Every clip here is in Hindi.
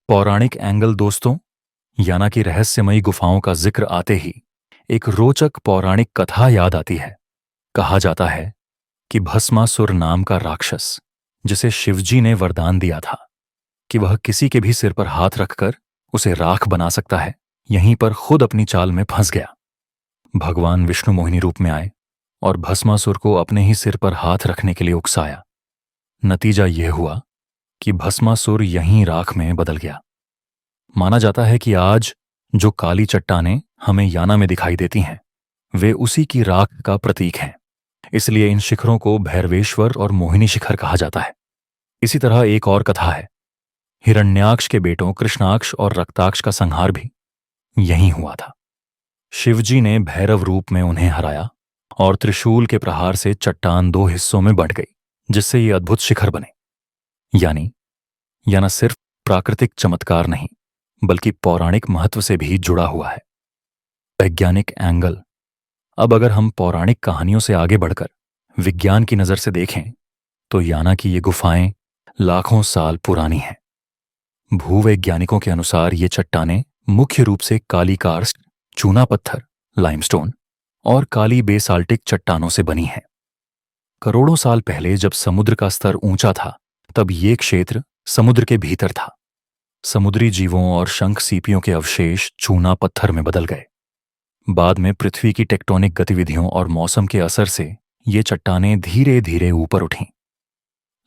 पौराणिक एंगल दोस्तों, याना की रहस्यमयी गुफाओं का जिक्र आते ही एक रोचक पौराणिक कथा याद आती है। कहा जाता है कि भस्मासुर नाम का राक्षस, जिसे शिवजी ने वरदान दिया था कि वह किसी के भी सिर पर हाथ रखकर उसे राख बना सकता है, यहीं पर खुद अपनी चाल में फंस गया। भगवान विष्णु मोहिनी रूप में आए और भस्मासुर को अपने ही सिर पर हाथ रखने के लिए उकसाया। नतीजा यह हुआ कि भस्मासुर यहीं राख में बदल गया। माना जाता है कि आज जो काली चट्टानें हमें याना में दिखाई देती हैं, वे उसी की राख का प्रतीक हैं। इसलिए इन शिखरों को भैरवेश्वर और मोहिनी शिखर कहा जाता है। इसी तरह एक और कथा है, हिरण्याक्ष के बेटों कृष्णाक्ष और रक्ताक्ष का संहार भी यहीं हुआ था। शिवजी ने भैरव रूप में उन्हें हराया और त्रिशूल के प्रहार से चट्टान दो हिस्सों में बंट गई, जिससे ये अद्भुत शिखर बने। यानी याना सिर्फ प्राकृतिक चमत्कार नहीं, बल्कि पौराणिक महत्व से भी जुड़ा हुआ है। वैज्ञानिक एंगल। अब अगर हम पौराणिक कहानियों से आगे बढ़कर विज्ञान की नजर से देखें, तो याना की ये गुफाएं लाखों साल पुरानी हैं। भूवैज्ञानिकों के अनुसार ये चट्टानें मुख्य रूप से काली कार्स्ट, चूना पत्थर, लाइमस्टोन और काली बेसाल्टिक चट्टानों से बनी हैं। करोड़ों साल पहले जब समुद्र का स्तर ऊंचा था, तब ये क्षेत्र समुद्र के भीतर था। समुद्री जीवों और शंख सीपियों के अवशेष चूना पत्थर में बदल गए। बाद में पृथ्वी की टेक्टोनिक गतिविधियों और मौसम के असर से ये चट्टानें धीरे धीरे ऊपर उठीं।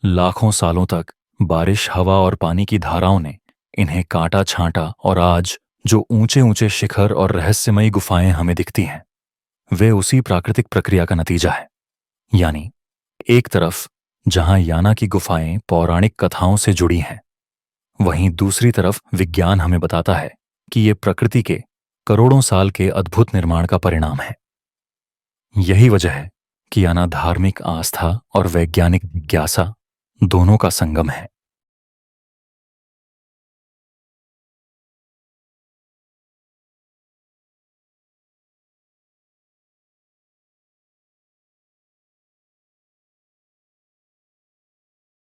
लाखों सालों तक बारिश, हवा और पानी की धाराओं ने इन्हें काटा छांटा और आज जो ऊंचे ऊंचे शिखर और रहस्यमयी गुफाएं हमें दिखती हैं, वे उसी प्राकृतिक प्रक्रिया का नतीजा है। यानी एक तरफ जहां याना की गुफाएं पौराणिक कथाओं से जुड़ी हैं, वहीं दूसरी तरफ विज्ञान हमें बताता है कि ये प्रकृति के करोड़ों साल के अद्भुत निर्माण का परिणाम है। यही वजह है कि याना धार्मिक आस्था और वैज्ञानिक जिज्ञासा दोनों का संगम है।